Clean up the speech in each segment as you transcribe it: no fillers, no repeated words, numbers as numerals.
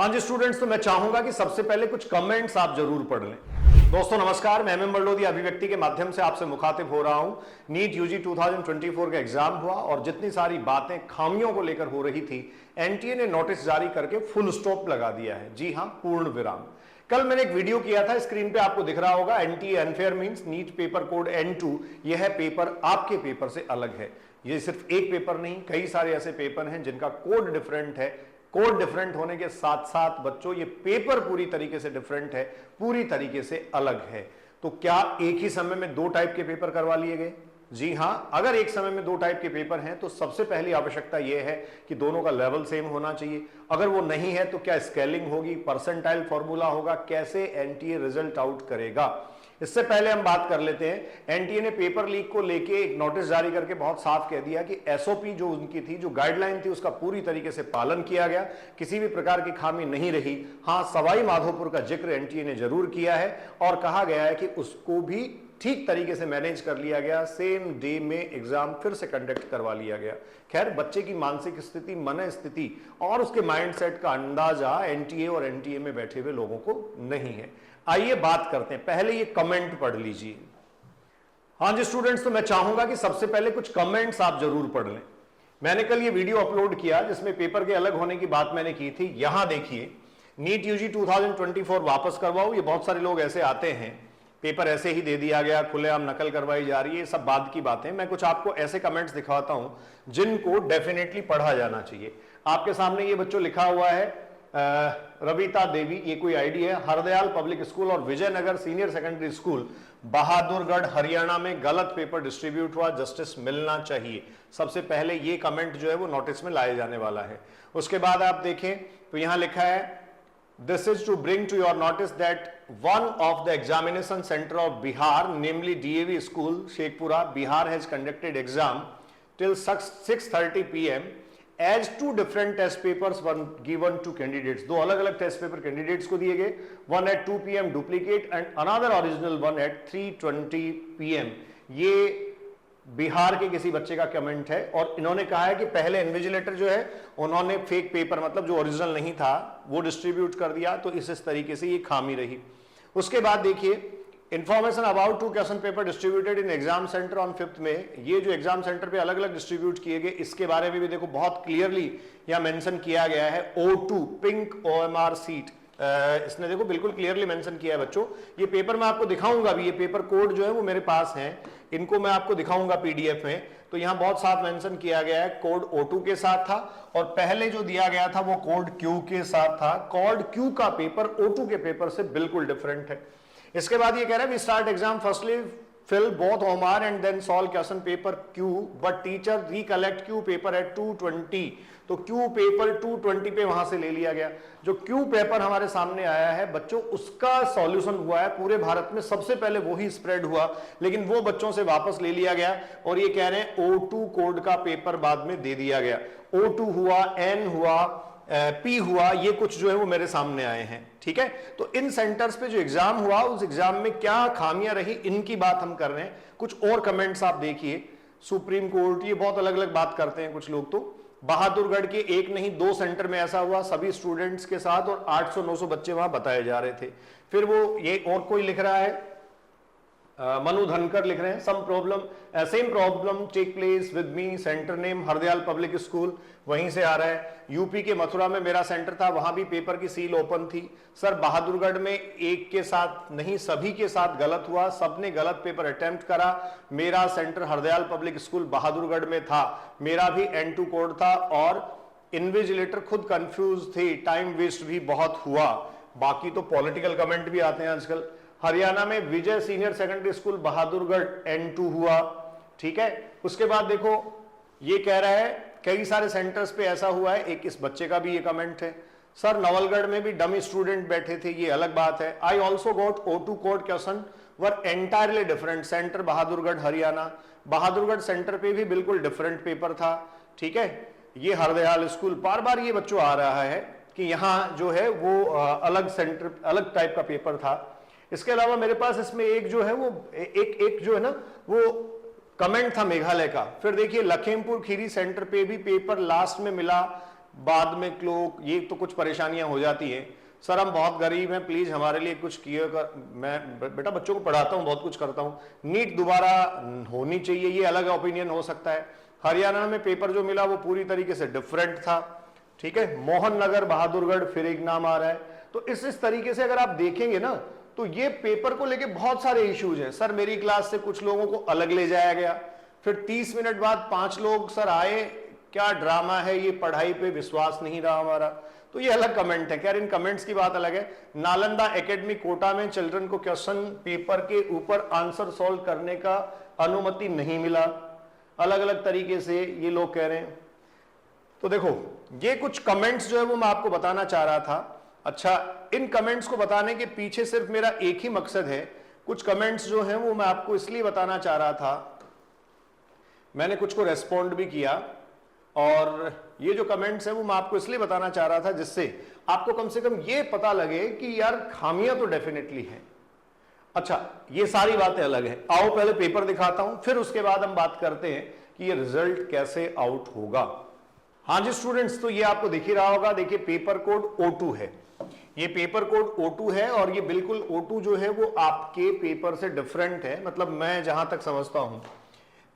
हाँ जी स्टूडेंट्स, तो मैं चाहूंगा कि सबसे पहले कुछ कमेंट्स आप जरूर पढ़ लें। दोस्तों नमस्कार, मैं एमएम बरलोदी अभिव्यक्ति के माध्यम से आपसे मुखातिब हो रहा हूं। नीट यूजी 2024 का एग्जाम हुआ और जितनी सारी बातें खामियों को लेकर हो रही थी, एनटीए ने नोटिस जारी करके फुल स्टॉप लगा दिया है। जी हां, पूर्ण विराम। कल मैंने एक वीडियो किया था, स्क्रीन पे आपको दिख रहा होगा। NTA unfair means NEET paper code N2, यह पेपर आपके पेपर से अलग है। ये सिर्फ एक पेपर नहीं, कई सारे ऐसे पेपर हैं जिनका कोड डिफरेंट है। कोड डिफरेंट होने के साथ साथ बच्चों ये पेपर पूरी तरीके से डिफरेंट है, पूरी तरीके से अलग है। तो क्या एक ही समय में दो टाइप के पेपर करवा लिए गए? जी हां, अगर एक समय में दो टाइप के पेपर हैं तो सबसे पहली आवश्यकता यह है कि दोनों का लेवल सेम होना चाहिए। अगर वो नहीं है तो क्या स्केलिंग होगी, परसेंटाइल फॉर्मूला होगा, कैसे एनटीए रिजल्ट आउट करेगा? इससे पहले हम बात कर लेते हैं। एनटीए ने पेपर लीक को लेके एक नोटिस जारी करके बहुत साफ कह दिया कि एसओपी जो उनकी थी, जो गाइडलाइन थी, उसका पूरी तरीके से पालन किया गया, किसी भी प्रकार की खामी नहीं रही। हां, सवाई माधोपुर का जिक्र एनटीए ने जरूर किया है और कहा गया है कि उसको भी ठीक तरीके से मैनेज कर लिया गया, सेम डे में एग्जाम फिर से कंडक्ट करवा लिया गया। खैर, बच्चे की मानसिक स्थिति, मन स्थिति और उसके माइंडसेट का अंदाजा एनटीए और एनटीए में बैठे हुए लोगों को नहीं है। आइए बात करते हैं, पहले ये कमेंट पढ़ लीजिए। हाँ जी स्टूडेंट्स, तो मैं चाहूंगा कि सबसे पहले कुछ कमेंट्स आप जरूर पढ़ लें। मैंने कल ये वीडियो अपलोड किया जिसमें पेपर के अलग होने की बात मैंने की थी। यहां देखिए, नीट यूजी 2024 वापस करवाओ। ये बहुत सारे लोग ऐसे आते हैं, पेपर ऐसे ही दे दिया गया, खुलेआम नकल करवाई जा रही है, सब बाद की बातें। मैं कुछ आपको ऐसे कमेंट्स दिखाता हूं जिनको डेफिनेटली पढ़ा जाना चाहिए। आपके सामने ये बच्चों लिखा हुआ है रविता देवी, ये कोई आईडी है। हरदयाल पब्लिक स्कूल और Vijaynagar senior secondary school Bahadurgarh Haryana में गलत पेपर डिस्ट्रीब्यूट हुआ, जस्टिस मिलना चाहिए। सबसे पहले ये कमेंट जो है वो नोटिस में लाया जाने वाला है। उसके बाद आप देखें तो यहां लिखा है, This is to bring to your notice that one of the examination center of Bihar, namely DAV School, Shekhpura, Bihar, has conducted exam till 6:30 p.m. as two different test papers were given to candidates. दो अलग-अलग test paper candidates को दिए गए, one at 2 p.m. duplicate and another original one at 3:20 p.m. ये बिहार के किसी बच्चे का कमेंट है और इन्होंने कहा है कि पहले इन्विजिलेटर जो है उन्होंने फेक पेपर, मतलब जो ओरिजिनल नहीं था, वो डिस्ट्रीब्यूट कर दिया, तो इस तरीके से ये खामी रही। उसके बाद देखिए, information about 2 question paper distributed in exam centre on 5th में, ये जो एग्जाम सेंटर पे अलग अलग डिस्ट्रीब्यूट किए गए, इसके बारे में भी देखो बहुत क्लियरली यहां मेंशन किया गया है। O2 पिंक OMR सीट, इसने देखो बिल्कुल क्लियरली मेंशन किया है बच्चों। ये पेपर मैं आपको दिखाऊंगा भी, ये पेपर कोड जो है वो मेरे पास है, इनको मैं आपको दिखाऊंगा पीडीएफ में। तो यहां बहुत साफ मेंशन किया गया है, कोड O2 के साथ था और पहले जो दिया गया था वो कोड Q के साथ था। कोड Q का पेपर O2 के पेपर से बिल्कुल डिफरेंट है। इसके बाद ये कह रहा है, we start exam firstly fill both OMR and then solve question paper Q, but teacher recollect Q paper at 2:20, तो Q पेपर 2:20 पे वहां से ले लिया गया। जो Q पेपर हमारे सामने आया है बच्चों, उसका सॉल्यूशन हुआ है पूरे भारत में, सबसे पहले वही स्प्रेड हुआ, लेकिन वो बच्चों से वापस ले लिया गया और ये कह रहे हैं O2 कोड का पेपर बाद में दे दिया गया। O2 हुआ, N हुआ, P हुआ, ये कुछ जो है वो मेरे सामने आए हैं। ठीक है, तो इन सेंटर्स पे जो एग्जाम हुआ, उस एग्जाम में क्या खामियां रही, इनकी बात हम कर रहे हैं। कुछ और कमेंट्स आप देखिए। सुप्रीम कोर्ट, ये बहुत अलग अलग बात करते हैं कुछ लोग। तो बहादुरगढ़ के एक नहीं 2 सेंटर में ऐसा हुआ, सभी स्टूडेंट्स के साथ, और 800-900 बच्चे वहां बताए जा रहे थे। फिर वो ये और कोई लिख रहा है, मनु धनकर लिख रहे हैं, same problem take place with me, centre name Hardayal public school, वहीं से आ रहा है। यूपी के मथुरा में मेरा सेंटर था, वहां भी पेपर की सील ओपन थी। सर बहादुरगढ़ में एक के साथ नहीं, सभी के साथ गलत हुआ, सबने गलत पेपर अटेम्प्ट करा। मेरा centre Hardayal public school Bahadurgarh में था, मेरा भी N2 कोड था और इन्विजिलेटर खुद कंफ्यूज थे, टाइम वेस्ट भी बहुत हुआ। बाकी तो पॉलिटिकल कमेंट भी आते हैं आजकल। हरियाणा में Vijay senior secondary school Bahadurgarh N2 हुआ। ठीक है, उसके बाद देखो ये कह रहा है कई सारे सेंटर्स पे ऐसा हुआ है। एक इस बच्चे का भी ये कमेंट है, सर नवलगढ़ में भी डमी स्टूडेंट बैठे थे, ये अलग बात है। I also got O2 code question were entirely different, centre Bahadurgarh Haryana. Bahadurgarh centre पे भी बिल्कुल डिफरेंट पेपर था। ठीक है, ये हरदयाल स्कूल, बार बार ये बच्चों आ रहा है कि यहाँ जो है वो अलग सेंटर, अलग टाइप का पेपर था। इसके अलावा मेरे पास इसमें एक जो है वो एक जो है ना वो कमेंट था मेघालय का। फिर देखिए लखीमपुर खीरी सेंटर पे भी पेपर लास्ट में मिला, बाद में क्लोक, ये तो कुछ परेशानियां हो जाती हैं। सर हम बहुत गरीब हैं, प्लीज हमारे लिए कुछ किए कर। मैं बेटा बच्चों को पढ़ाता हूं, बहुत कुछ करता हूं, नीट दोबारा होनी चाहिए, ये अलग ओपिनियन हो सकता है। हरियाणा में पेपर जो मिला वो पूरी तरीके से डिफरेंट था, ठीक है। मोहन नगर बहादुरगढ़ फिर एक नाम आ रहा है। तो इस तरीके से अगर आप देखेंगे ना तो ये पेपर को लेके बहुत सारे इश्यूज हैं। सर मेरी क्लास से कुछ लोगों को अलग ले जाया गया, फिर 30 मिनट बाद 5 लोग सर आए, क्या ड्रामा है ये, पढ़ाई पे विश्वास नहीं रहा हमारा। तो ये अलग कमेंट है, खैर इन कमेंट्स की बात अलग है। नालंदा एकेडमी कोटा में चिल्ड्रन को क्वेश्चन पेपर के ऊपर आंसर सॉल्व करने का अनुमति नहीं मिला, अलग अलग तरीके से ये लोग कह रहे हैं। तो देखो ये कुछ कमेंट्स जो है वो मैं आपको बताना चाह रहा था। अच्छा, इन कमेंट्स को बताने के पीछे सिर्फ मेरा एक ही मकसद है। कुछ कमेंट्स जो हैं वो मैं आपको इसलिए बताना चाह रहा था, मैंने कुछ को रेस्पॉन्ड भी किया, और ये जो कमेंट्स हैं वो मैं आपको इसलिए बताना चाह रहा था जिससे आपको कम से कम ये पता लगे कि यार खामियां तो डेफिनेटली हैं। अच्छा, ये सारी बातें अलग हैं, आओ पहले पेपर दिखाता हूं, फिर उसके बाद हम बात करते हैं कि ये रिजल्ट कैसे आउट होगा। हाँ जी स्टूडेंट्स, तो ये आपको दिख ही रहा होगा, देखिए पेपर कोड O2 है, ये पेपर कोड O2 है, और ये बिल्कुल O2 जो है वो आपके पेपर से डिफरेंट है। मतलब मैं जहां तक समझता हूं,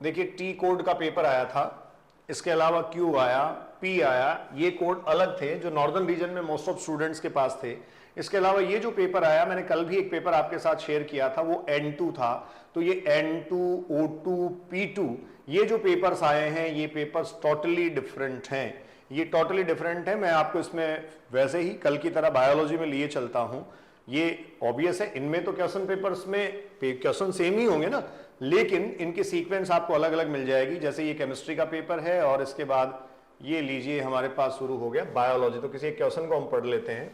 देखिए T कोड का पेपर आया था, इसके अलावा Q आया, P आया, ये कोड अलग थे जो नॉर्दर्न रीजन में मोस्ट ऑफ स्टूडेंट्स के पास थे। इसके अलावा ये जो पेपर आया, मैंने कल भी एक पेपर आपके साथ शेयर किया था, वो N2 था। तो ये N2, O2, P2, ये जो पेपर्स आए हैं ये पेपर्स टोटली डिफरेंट हैं, ये टोटली डिफरेंट है। मैं आपको इसमें वैसे ही कल की तरह बायोलॉजी में लिए चलता हूं, ये ऑब्वियस है, इनमें तो क्वेश्चन पेपर्स में क्वेश्चन सेम ही होंगे ना, लेकिन इनकी सीक्वेंस आपको अलग अलग मिल जाएगी। जैसे ये केमिस्ट्री का पेपर है और इसके बाद ये लीजिए हमारे पास शुरू हो गया बायोलॉजी। तो किसी एक क्वेश्चन को हम पढ़ लेते हैं।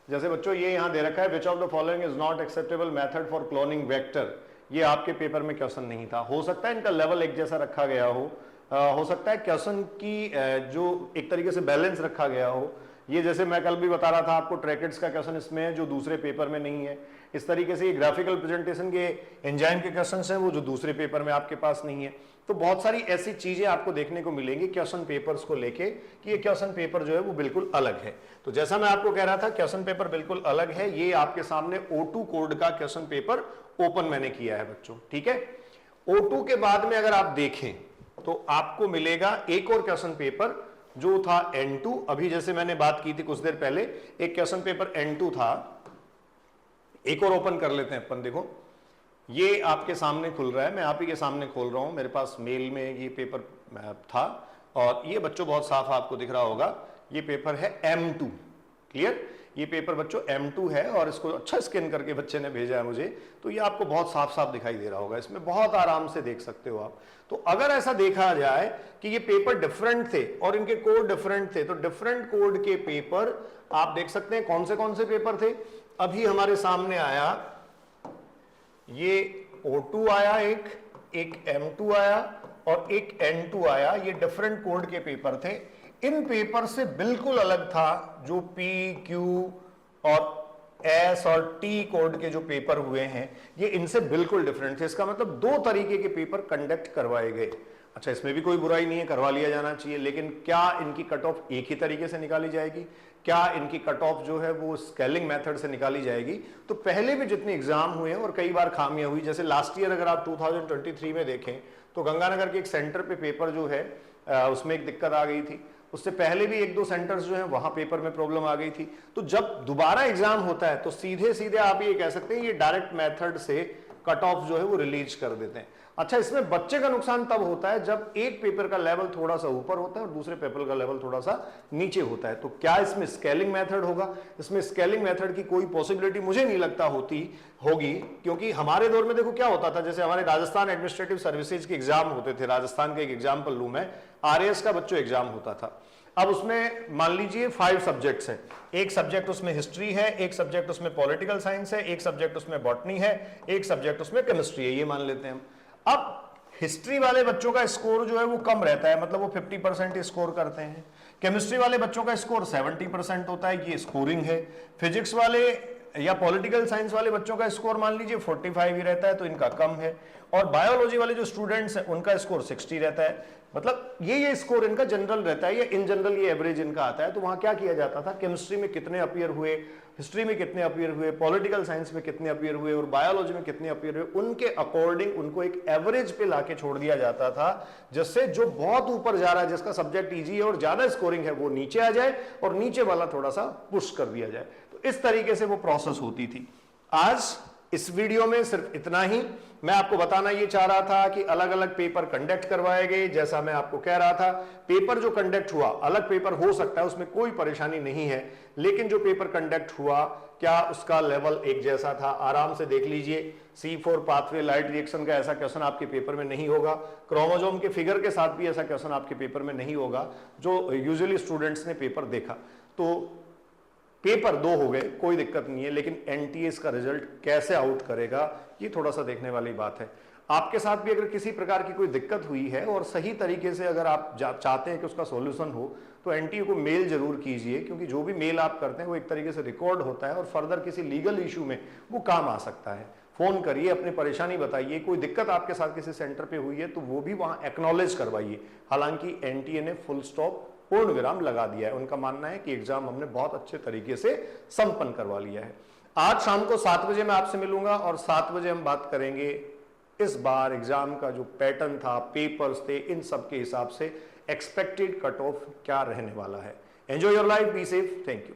जैसे बच्चों ये यहां दे रखा है, which of the following is not acceptable method for cloning vector. ये आपके पेपर में क्वेश्चन नहीं था, हो सकता है इनका लेवल एक जैसा रखा गया हो सकता है क्वेश्चन की जो एक तरीके से बैलेंस रखा गया हो। ये जैसे मैं कल भी बता रहा था आपको, ट्रैकेट्स का क्वेश्चन इसमें है जो दूसरे पेपर में नहीं है। इस तरीके से ये ग्राफिकल प्रेजेंटेशन के एंजाइम के क्वेश्चंस हैं वो जो दूसरे पेपर में आपके पास नहीं है। तो बहुत सारी ऐसी चीजें आपको देखने को मिलेंगी क्वेश्चन पेपर्स को लेके कि ये क्वेश्चन पेपर जो है वो बिल्कुल अलग है। तो जैसा मैं आपको कह रहा था, क्वेश्चन पेपर बिल्कुल अलग है। ये आपके सामने O2 कोड का क्वेश्चन पेपर ओपन मैंने किया है बच्चों, ठीक है। O2 के बाद में अगर आप देखें तो आपको मिलेगा एक और क्वेश्चन पेपर जो था N2। अभी जैसे मैंने बात की थी कुछ देर पहले, एक क्वेश्चन पेपर N2 था, एक और ओपन कर लेते हैं अपन। देखो ये आपके सामने खुल रहा है, मैं आप ही के सामने खोल रहा हूं, मेरे पास मेल में ये पेपर था, और ये बच्चों बहुत साफ आपको दिख रहा होगा, ये पेपर है M2। क्लियर, ये पेपर बच्चों M2 है, और इसको अच्छा स्कैन करके बच्चे ने भेजा है मुझे, तो ये आपको बहुत साफ साफ दिखाई दे रहा होगा, इसमें बहुत आराम से देख सकते हो आप। तो अगर ऐसा देखा जाए कि ये पेपर डिफरेंट थे और इनके कोड डिफरेंट थे, तो डिफरेंट कोड के पेपर आप देख सकते हैं कौन से पेपर थे। अभी हमारे सामने आया ये O2 आया, एक M2 आया और एक N2 आया, ये डिफरेंट कोड के पेपर थे। इन पेपर से बिल्कुल अलग था जो P, Q और S और T कोड के जो पेपर हुए हैं, ये इनसे बिल्कुल डिफरेंट थे। इसका मतलब दो तरीके के पेपर कंडक्ट करवाए गए। अच्छा, इसमें भी कोई बुराई नहीं है, करवा लिया जाना चाहिए, लेकिन क्या इनकी कट ऑफ एक ही तरीके से निकाली जाएगी? क्या इनकी कट ऑफ जो है वो स्केलिंग मेथड से निकाली जाएगी? तो पहले भी जितने एग्जाम हुए हैं और कई बार खामियां हुई, जैसे लास्ट ईयर अगर आप 2023 में देखें तो गंगानगर के एक सेंटर पे पेपर जो है उसमें एक दिक्कत आ गई थी। उससे पहले भी एक दो सेंटर्स जो हैं वहां पेपर में प्रॉब्लम आ गई थी। तो जब दोबारा एग्जाम होता है तो सीधे सीधे आप ये कह सकते हैं ये डायरेक्ट मेथड से कट ऑफ जो है वो रिलीज कर देते हैं। अच्छा, इसमें बच्चे का नुकसान तब होता है जब एक पेपर का लेवल थोड़ा सा ऊपर होता है और दूसरे पेपर का लेवल थोड़ा सा नीचे होता है। तो क्या इसमें स्केलिंग मेथड होगा? इसमें स्केलिंग मेथड की कोई पॉसिबिलिटी मुझे नहीं लगता होगी, क्योंकि हमारे दौर में देखो क्या होता था, जैसे हमारे राजस्थान एडमिनिस्ट्रेटिव सर्विसेज के एग्जाम होते थे, राजस्थान का एक एग्जाम्पल लूं मैं, RAS का बच्चों एग्जाम होता था। अब उसमें मान लीजिए 5 सब्जेक्ट्स हैं, एक सब्जेक्ट उसमें हिस्ट्री है, एक सब्जेक्ट उसमें पॉलिटिकल साइंस है, एक सब्जेक्ट उसमें बॉटनी है, एक सब्जेक्ट उसमें केमिस्ट्री है, ये मान लेते हैं हम। अब हिस्ट्री वाले बच्चों का स्कोर जो है वो कम रहता है, मतलब वो 50% स्कोर करते हैं। केमिस्ट्री वाले बच्चों का स्कोर 70% होता है, ये स्कोरिंग है। फिजिक्स वाले या पॉलिटिकल साइंस वाले बच्चों का स्कोर मान लीजिए 45 ही रहता है, तो इनका कम है। और बायोलॉजी वाले जो स्टूडेंट्स हैं उनका स्कोर 60 रहता है, मतलब ये स्कोर इनका जनरल रहता है, या इन जनरल ये एवरेज इनका आता है। तो वहां क्या किया जाता था, केमिस्ट्री में कितने अपीयर हुए, हिस्ट्री में कितने अपीयर हुए, पॉलिटिकल साइंस में कितने अपीयर हुए और बायोलॉजी में कितने अपीयर हुए, उनके अकॉर्डिंग उनको एक एवरेज पे लाके छोड़ दिया जाता था, जिससे जो बहुत ऊपर जा रहा है, जिसका सब्जेक्ट इजी है और ज्यादा स्कोरिंग है, वो नीचे आ जाए और नीचे वाला थोड़ा सा पुश कर दिया जाए। तो इस तरीके से वो प्रोसेस होती थी। आज इस वीडियो में सिर्फ इतना ही। मैं आपको बताना ये चाह रहा था कि अलग अलग पेपर कंडक्ट करवाए गए, जैसा मैं आपको कह रहा था। पेपर जो कंडक्ट हुआ, अलग पेपर हो सकता है, उसमें कोई परेशानी नहीं है, लेकिन जो पेपर कंडक्ट हुआ क्या उसका लेवल एक जैसा था? आराम से देख लीजिए। C4 पाथवे लाइट रिएक्शन का ऐसा क्वेश्चन आपके पेपर में नहीं होगा। क्रोमोसोम के फिगर के साथ भी ऐसा क्वेश्चन आपके पेपर में नहीं होगा, जो यूजुअली स्टूडेंट्स ने पेपर देखा। तो पेपर 2 हो गए, कोई दिक्कत नहीं है, लेकिन एनटीए का रिजल्ट कैसे आउट करेगा, ये थोड़ा सा देखने वाली बात है। आपके साथ भी अगर किसी प्रकार की कोई दिक्कत हुई है और सही तरीके से अगर आप चाहते हैं कि उसका सॉल्यूशन हो, तो एनटीए को मेल जरूर कीजिए, क्योंकि जो भी मेल आप करते हैं वो एक तरीके से रिकॉर्ड होता है और फर्दर किसी लीगल इशू में वो काम आ सकता है। फोन करिए, अपनी परेशानी बताइए, कोई दिक्कत आपके साथ किसी सेंटर पे हुई है तो वो भी वहां एक्नॉलेज करवाइए। हालांकि एनटीए ने फुल स्टॉप, पूर्ण विराम लगा दिया है। उनका मानना है कि एग्जाम हमने बहुत अच्छे तरीके से संपन्न करवा लिया है। आज शाम को 7 बजे मैं आपसे मिलूंगा और 7 बजे हम बात करेंगे इस बार एग्जाम का जो पैटर्न था, पेपर्स थे, इन सब के हिसाब से एक्सपेक्टेड कट ऑफ क्या रहने वाला है। Enjoy your life, be safe, thank you.